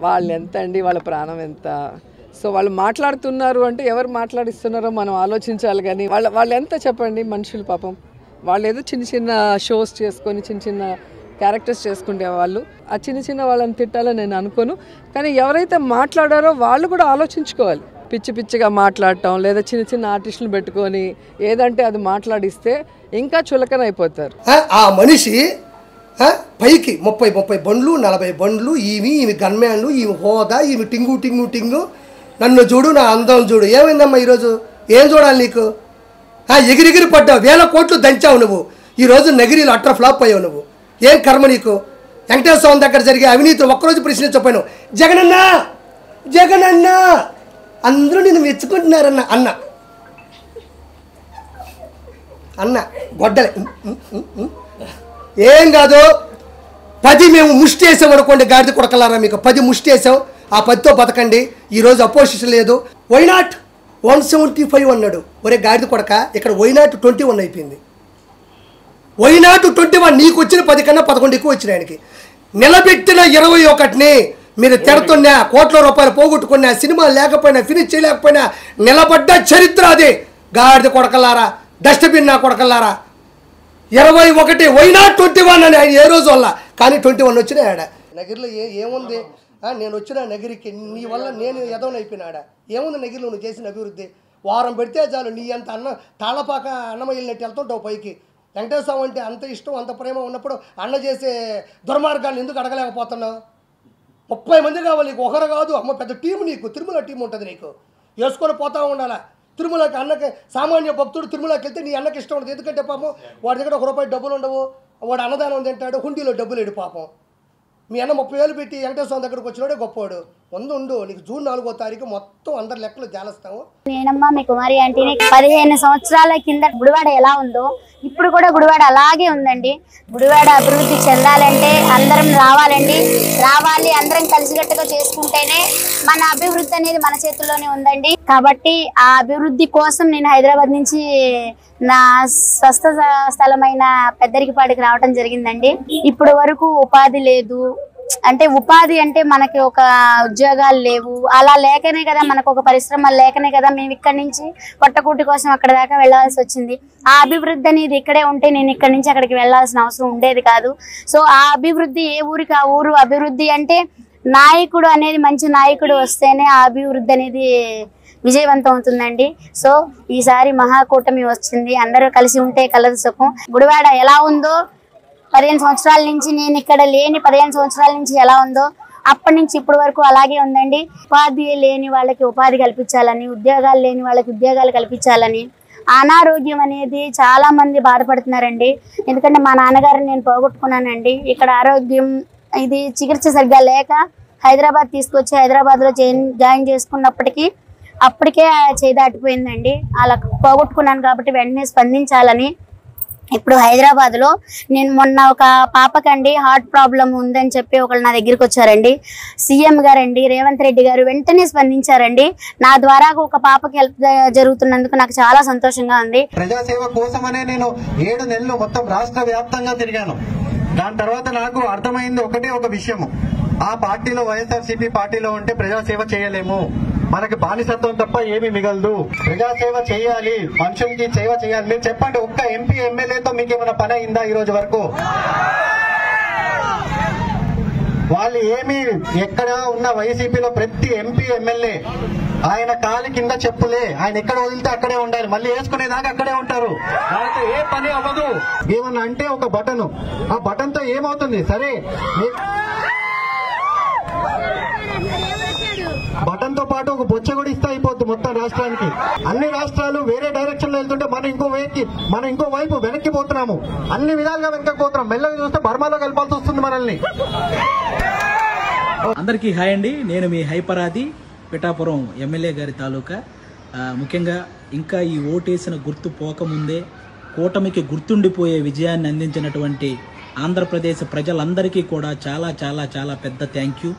వాళ్ళు ఎంత అండి, వాళ్ళ ప్రాణం ఎంత. సో వాళ్ళు మాట్లాడుతున్నారు అంటే ఎవరు మాట్లాడిస్తున్నారో మనం ఆలోచించాలి. కానీ వాళ్ళు ఎంత చెప్పండి మనుషులు పాపం. వాళ్ళు ఏదో చిన్న చిన్న షోస్ చేసుకొని చిన్న చిన్న క్యారెక్టర్స్ చేసుకుంటే వాళ్ళు ఆ చిన్న చిన్న వాళ్ళని తిట్టాలని నేను అనుకోను. కానీ ఎవరైతే మాట్లాడారో వాళ్ళు కూడా ఆలోచించుకోవాలి. పిచ్చి పిచ్చిగా మాట్లాడటం లేదా చిన్న చిన్న ఆర్టిస్టులు పెట్టుకొని ఏదంటే అది మాట్లాడిస్తే ఇంకా చులకన అయిపోతారు. ఆ మనిషి పైకి 30 బండ్లు 40 బండ్లు, ఈమె గన్మ్యాన్లు, ఈమె హోదా, ఈమె టింగు నన్ను చూడు, నా అందం చూడు. ఏమైందమ్మా ఈరోజు? ఏం చూడాలి నీకు? ఎగిరిగిరి పడ్డావు, 1000 కోట్లు దంచావు నువ్వు. ఈరోజు నగిరిలో అట్ర ఫ్లాప్ అయ్యావు నువ్వు. ఏం కర్మ నీకు? వెంకటేశ్వర స్వామి దగ్గర జరిగే అవినీతిని ఒక్కరోజు ప్రశ్నించకపోయాను. జగనన్న అందరూ నిన్ను మెచ్చుకుంటున్నారన్న అన్న గొడ్డలే ఏం కాదు. 10 మేము ముష్టి వేసాం అనుకోండి, గాడిద కొడకలారా మీకు 10 ముష్టి వేసాం. ఆ 10తో బతకండి. ఈరోజు అపోజిషన్ లేదు. వైనాట్ 175 అన్నాడు. ఒరే గాడిద కొడక, ఇక్కడ వైనాట్ 21 అయిపోయింది. వైనాట్ 21 నీకు వచ్చిన 10 కన్నా 11 ఎక్కువ వచ్చిన ఆయనకి. నిలబెట్టిన 21ని మీరు తిడుతున్నా, కోట్ల రూపాయలు పోగొట్టుకున్నా, సినిమా లేకపోయినా, ఫినిష్ చేయలేకపోయినా నిలబడ్డ చరిత్ర అది. గాడిద కొడకలారా, డస్ట్బిన్ నా కొడకలారా. 21 వైనాట్ 21 అని ఆయన ఏ రోజు వల్ల. కానీ 21 వచ్చినాయి ఆడ. నగిరిలో ఏముంది? నేను వచ్చిన నగిరికి నీ వల్ల నేను ఎదవనైపోయినాడ. ఏముంది నగిరిలో నువ్వు చేసిన అభివృద్ధి? వారం పెడితే చాలు నీ అంత తాళపాక అన్నం వెళ్ళినట్టు వెళ్తుంటావు పైకి. వెంకటేశ్వర స్వామి అంటే అంత ఇష్టం, అంత ప్రేమ ఉన్నప్పుడు అన్న చేసే దుర్మార్గాన్ని ఎందుకు అడగలేకపోతున్నావు? 30 మంది కావాలి నీకు, ఒకరు కాదు. అమ్మ పెద్ద టీం నీకు, తిరుమల టీం ఉంటుంది నీకు. వేసుకొని పోతా ఉండాలా. తిరుమలకి అన్నకి సామాన్య భక్తుడు తిరుమలకి వెళ్తే నీ అన్నకి ఇష్టం ఉండదు. ఎందుకంటే పాపం వాడి దగ్గర 1 రూపాయి డబ్బులు ఉండవు. వాడు అన్నదానం తింటాడు, హుండీలో డబ్బులు లేడు పాపం. మీ అన్న 30,000 పెట్టి వెంకటేశ్వర స్వామి దగ్గరకు వచ్చినాడే గొప్పవాడు. ఉండు నీకు జూన్ 4వ తారీఖు మొత్తం అందరి లెక్కలు జాలస్తాము. నేనమ్మా మీ కుమారి ఆంటీని. 15 సంవత్సరాల కింద గుడివాడ ఎలా ఉందో ఇప్పుడు కూడా గుడివాడ అలాగే ఉందండి. గుడివాడ అభివృద్ధి చెందాలంటే అందరం రావాలి, అందరం కలిసికట్టుగా చేసుకుంటేనే మన అభివృద్ధి అనేది మన చేతుల్లోనే ఉందండి. కాబట్టి ఆ అభివృద్ధి కోసం నేను హైదరాబాద్ నుంచి నా స్వస్థ స్థలమైన పెద్దరికపాడికి రావడం జరిగిందండి. ఇప్పుడు వరకు ఉపాధి లేదు. అంటే ఉపాధి అంటే మనకి ఒక ఉద్యోగాలు లేవు. అలా లేకనే కదా, మనకు ఒక పరిశ్రమలు లేకనే కదా మేము ఇక్కడి నుంచి పొట్టకూటి కోసం అక్కడ దాకా వెళ్లాల్సి వచ్చింది. ఆ అభివృద్ధి అనేది ఇక్కడే ఉంటే నేను ఇక్కడి నుంచి అక్కడికి వెళ్లాల్సిన అవసరం ఉండేది కాదు. సో ఆ అభివృద్ధి ఏ ఊరికి ఆ ఊరు అభివృద్ధి అంటే నాయకుడు అనేది మంచి నాయకుడు వస్తేనే ఆ అభివృద్ధి అనేది విజయవంతం అవుతుందండి. సో ఈసారి మహాకూటమి వచ్చింది. అందరూ కలిసి ఉంటే కలదు సుఖం. గుడివాడ ఎలా ఉందో 15 సంవత్సరాల నుంచి, నేను ఇక్కడ లేని 15 సంవత్సరాల నుంచి ఎలా ఉందో అప్పటి నుంచి ఇప్పటి వరకు అలాగే ఉందండి. ఉపాధి లేని వాళ్ళకి ఉపాధి కల్పించాలని, ఉద్యోగాలు లేని వాళ్ళకి ఉద్యోగాలు కల్పించాలని. అనారోగ్యం అనేది చాలా మంది బాధపడుతున్నారండి. ఎందుకంటే మా నాన్నగారిని నేను పోగొట్టుకున్నానండి. ఇక్కడ ఆరోగ్యం ఇది చికిత్స సరిగ్గా లేక హైదరాబాద్ తీసుకొచ్చి హైదరాబాద్లో జాయిన్ చేసుకున్నప్పటికీ అప్పటికే చేయి దాటిపోయిందండి. అలా పోగొట్టుకున్నాను కాబట్టి వెంటనే స్పందించాలని ఇప్పుడు హైదరాబాద్లో నేను మొన్న ఒక పాపకండి హార్ట్ ప్రాబ్లం ఉందని చెప్పి ఒకళ్ళు నా దగ్గరికి వచ్చారండి. సీఎం గారండి రేవంత్ రెడ్డి గారు వెంటనే స్పందించారండి. నా ద్వారా ఒక పాపకి హెల్ప్ జరుగుతున్నందుకు నాకు చాలా సంతోషంగా ఉంది. ప్రజాసేవ కోసమనే నేను 7 నెలలు మొత్తం రాష్ట్ర వ్యాప్తంగా తిరిగాను. దాని తర్వాత నాకు అర్థమైంది ఒక విషయము. ఆ పార్టీలో వైఎస్ఆర్సీపీ పార్టీలో ఉంటే ప్రజాసేవ చేయలేము, మనకి బానిసత్వం తప్ప ఏమీ మిగలదు. ప్రజాసేవ చేయాలి, మనుషులకి సేవ చేయాలి. మీరు చెప్పండి, ఒక్క ఎంపీ ఎమ్మెల్యేతో మీకు ఏమైనా పని అయిందా ఈ రోజు వరకు? వాళ్ళు ఏమి ఎక్కడ ఉన్న వైసీపీలో ప్రతి ఎంపీ ఎమ్మెల్యే ఆయన కాలి కింద చెప్పులే. ఆయన ఎక్కడ వదిలితే అక్కడే ఉండాలి, మళ్ళీ వేసుకునేదాకా అక్కడే ఉంటారు. వాళ్ళతో ఏ పని అవ్వదు. ఏమన్నా అంటే ఒక బటన్, ఆ బటన్ తో ఏమవుతుంది? సరే బటన్ తో పాటు ఒక బొచ్చ కూడా ఇస్తే అయిపోద్ది మొత్తం రాష్ట్రానికి. అన్ని రాష్ట్రాలు వేరే డైరెక్షన్ లో వెళ్తుంటే మనం ఇంకో వైపు వెనక్కి పోతున్నాము. అన్ని విధాలుగా వెనక్కి పోతున్నాం. మెల్లగా చూస్తే బర్మాలో కలపాల్సి వస్తుంది మనల్ని. అందరికీ హాయ్ అండి. నేను మీ హైపరాది పిఠాపురం ఎమ్మెల్యే గారి తాలూకా. ముఖ్యంగా ఇంకా ఈ ఓటేసిన గుర్తు పోకముందే కూటమికి గుర్తుండిపోయే విజయాన్ని అందించినటువంటి ఆంధ్రప్రదేశ్ ప్రజలందరికీ కూడా చాలా చాలా చాలా పెద్ద థ్యాంక్ యూ.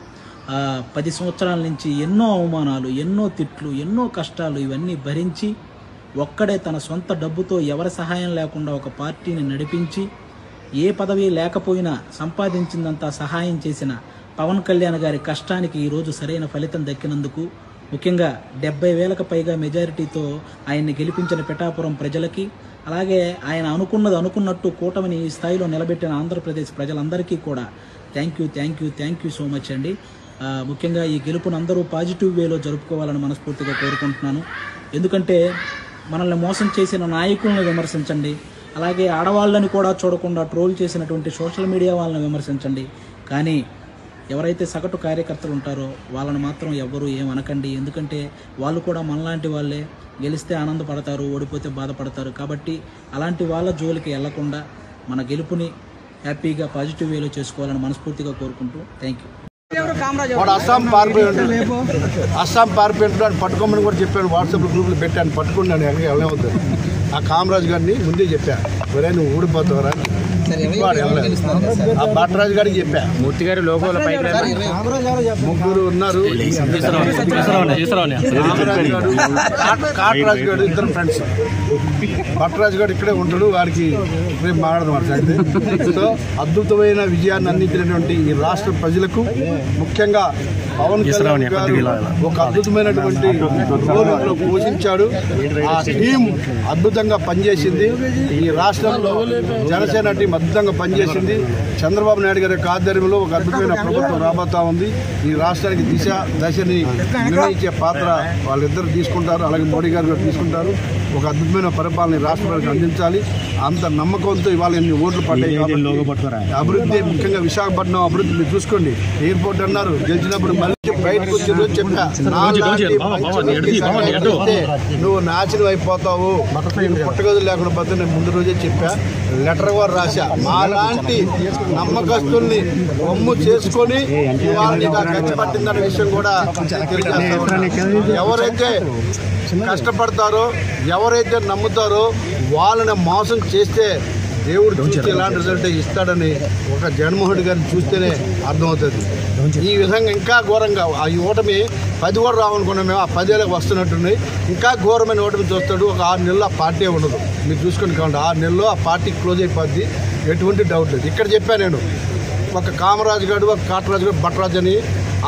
10 సంవత్సరాల నుంచి ఎన్నో అవమానాలు, ఎన్నో తిట్లు, ఎన్నో కష్టాలు ఇవన్నీ భరించి ఒక్కడే తన సొంత డబ్బుతో ఎవరి సహాయం లేకుండా ఒక పార్టీని నడిపించి ఏ పదవి లేకపోయినా సంపాదించిందంతా సహాయం చేసిన పవన్ కళ్యాణ్ గారి కష్టానికి ఈరోజు సరైన ఫలితం దక్కినందుకు, ముఖ్యంగా 70,000కు పైగా మెజారిటీతో ఆయన్ని గెలిపించిన పిఠాపురం ప్రజలకి, అలాగే ఆయన అనుకున్నది అనుకున్నట్టు కూటమిని ఈ స్థాయిలో నిలబెట్టిన ఆంధ్రప్రదేశ్ ప్రజలందరికీ కూడా థ్యాంక్ యూ సో మచ్ అండి. ముఖ్యంగా ఈ గెలుపును అందరూ పాజిటివ్ వేలో జరుపుకోవాలని మనస్ఫూర్తిగా కోరుకుంటున్నాను. ఎందుకంటే మనల్ని మోసం చేసిన నాయకులను విమర్శించండి, అలాగే ఆడవాళ్ళని కూడా చూడకుండా ట్రోల్ చేసినటువంటి సోషల్ మీడియా వాళ్ళని విమర్శించండి. కానీ ఎవరైతే సగటు కార్యకర్తలు ఉంటారో వాళ్ళని మాత్రం ఎవ్వరూ ఏమనకండి. ఎందుకంటే వాళ్ళు కూడా మనలాంటి వాళ్ళే, గెలిస్తే ఆనందపడతారు, ఓడిపోతే బాధపడతారు. కాబట్టి అలాంటి వాళ్ళ జోలికి వెళ్లకుండా మన గెలుపుని హ్యాపీగా పాజిటివ్ వేలో చేసుకోవాలని మనస్ఫూర్తిగా కోరుకుంటూ థ్యాంక్ యూ. వాడు అస్సాం పారిపోయింటున్నాడు, పట్టుకోమని కూడా చెప్పాను. వాట్సాప్ గ్రూపులు పెట్టాను, పట్టుకున్నాను. ఎక్కడికి వెళ్ళవద్దు. ఆ కామరాజు గారిని ముందే చెప్పా, ఒరే నువ్వు ఊడిపోతావరా, ఆ భట్రాజు గారికి చెప్పా. మూర్తి గారి లోగోల ముగ్గురు ఉన్నారు, కాటరాజు గారు ఇద్దరు ఫ్రెండ్స్. భట్రాజు గారు ఇక్కడే ఉంటాడు, వారికి రేపు మాట్లాడదాం. సో అద్భుతమైన విజయాన్ని అందించినటువంటి ఈ రాష్ట్ర ప్రజలకు, ముఖ్యంగా పవన్ కళ్యాణ్ గారు ఒక అద్భుతమైనటువంటి రోల్ పోషించాడు. ఆ టీం అద్భుతంగా పనిచేసింది. ఈ రాష్ట్రంలో జనసేన టీం అద్భుతంగా పనిచేసింది. చంద్రబాబు నాయుడు గారి యొక్క ఆధ్వర్యంలో ఒక అద్భుతమైన ప్రభుత్వం రాబోతా ఉంది. ఈ రాష్ట్రానికి దశని నిర్ణయించే పాత్ర వాళ్ళిద్దరు తీసుకుంటారు, అలాగే మోడీ గారు కూడా తీసుకుంటారు. ఒక అద్భుతమైన పరిపాలన రాష్ట్ర ప్రజలకు అందించాలి. అంత నమ్మకంతో ఇవాళ ఎన్ని ఓట్లు పడ్డాయి. అభివృద్ధి, ముఖ్యంగా విశాఖపట్నం అభివృద్ధి మీరు చూసుకోండి. ఎయిర్పోర్ట్ అన్నారు, గెలిచినప్పుడు మళ్ళీ బయటకు వచ్చి రోజు చెప్పా, నువ్వు నాశనం అయిపోతావు, పుట్టగదులు లేకుండా పోతే నేను ముందు రోజే చెప్పా. లెటర్ కూడా రాశా. మాలాంటి నమ్మకస్తుల్ని బొమ్ము చేసుకొని వాళ్ళని ఖర్చు పట్టిందన్న విషయం కూడా ఎవరైతే కష్టపడతారో, ఎవరైతే నమ్ముతారో వాళ్ళని మోసం చేస్తే దేవుడు చూస్తే ఎలాంటి రిజల్ట్ ఇస్తాడని ఒక జగన్మోహన్ రెడ్డి గారిని చూస్తేనే అర్థమవుతుంది. ఈ విధంగా ఇంకా ఘోరంగా ఈ ఓటమి 10 కూడా రావనుకున్నాం మేము, ఆ 10 వస్తున్నట్టున్నాయి. ఇంకా ఘోరమైన ఓటమి చూస్తాడు. ఒక 6 నెలలు ఆ పార్టీ ఉండదు. మీరు చూసుకొని కావండి, 6 నెలల్లో ఆ పార్టీ క్లోజ్ అయిపోద్ది, ఎటువంటి డౌట్ లేదు. ఇక్కడ చెప్పాను నేను, ఒక కామరాజు గారు, ఒక కాటరాజు గారు, భట్రాజు అని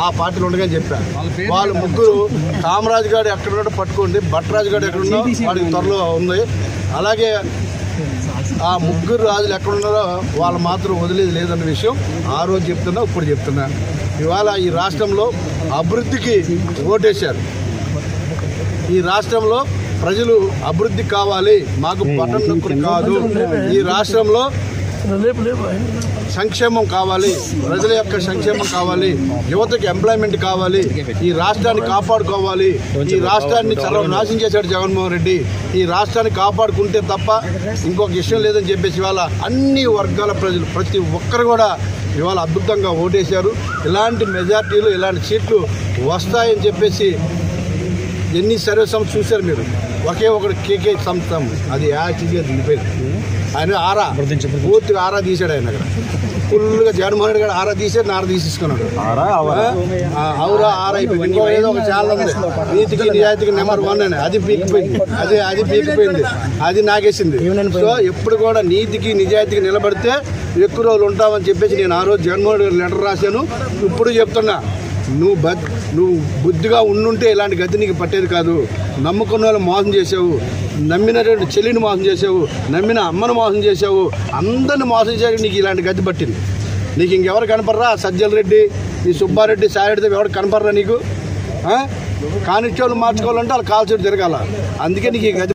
ఆ పార్టీలో ఉండగానే చెప్పాను. వాళ్ళు ముగ్గురు, కామరాజు గారు ఎక్కడున్నాడో పట్టుకోండి, భట్రాజు గారు ఎక్కడున్నా వాడికి త్వరలో ఉంది. అలాగే ఆ ముగ్గురు రాజులు ఎక్కడున్నారో వాళ్ళు మాత్రం వదిలేదు లేదన్న విషయం ఆ రోజు చెప్తున్నా, ఇప్పుడు చెప్తున్నా. ఇవాళ ఈ రాష్ట్రంలో అభివృద్ధికి ఓటేశారు. ఈ రాష్ట్రంలో ప్రజలు అభివృద్ధి కావాలి, మాకు బటన్ నొక్కుడు కాదు. ఈ రాష్ట్రంలో సంక్షేమం కావాలి, ప్రజల యొక్క సంక్షేమం కావాలి, యువతకి ఎంప్లాయ్మెంట్ కావాలి, ఈ రాష్ట్రాన్ని కాపాడుకోవాలి. ఈ రాష్ట్రాన్ని సర్వనాశనం చేశాడు జగన్మోహన్ రెడ్డి. ఈ రాష్ట్రాన్ని కాపాడుకుంటే తప్ప ఇంకొక విషయం లేదని చెప్పేసి ఇవాళ అన్ని వర్గాల ప్రజలు, ప్రతి ఒక్కరు కూడా ఇవాళ అద్భుతంగా ఓటేశారు. ఇలాంటి మెజార్టీలు, ఇలాంటి సీట్లు వస్తాయని చెప్పేసి ఎన్ని సర్వే సంస్థ చూశారు మీరు. ఒకే ఒకటి కేకే సంస్థ, అది యాక్చువల్గా దిగిపోయింది. ఆయన పూర్తిగా ఆరా తీశాడు. ఆయన అక్కడ ఫుల్గా జగన్మోహన్ రెడ్డి గారు ఆరా తీసాడు, నార తీసేసుకున్నాడు. అవురా ఆరా అయిపోయింది. ఇంకో ఏదో ఒక ఛానల్ ఉంది, నీతికి నిజాయితీకి నెంబర్ 1 అని, అది పీకిపోయింది. అది పీకిపోయింది, అది నాగేసింది. సో ఎప్పుడు కూడా నీతికి నిజాయితీకి నిలబడితే ఎక్కువ రోజులు ఉంటామని చెప్పేసి నేను ఆ రోజు జగన్మోహన్ రెడ్డి లెటర్ రాశాను. ఇప్పుడు చెప్తున్నా, నువ్వు బుద్ధిగా ఉండుంటే ఇలాంటి గతి నీకు పట్టేది కాదు. నమ్ముకున్న వాళ్ళు మోసం చేసావు, నమ్మినటువంటి చెల్లిని మోసం చేసావు, నమ్మిన అమ్మను మోసం చేసావు, అందరిని మోసం చేసి నీకు ఇలాంటి గతి పట్టింది. నీకు ఇంకెవరు కనపడరా? సజ్జల రెడ్డి, ఈ సుబ్బారెడ్డి, సాయిరెడ్డి ఎవరు కనపడరా నీకు? కానిస్టేబుల్ మార్చుకోవాలంటే వాళ్ళు కాల్చేటు తిరగాల. అందుకే నీకు ఈ గతి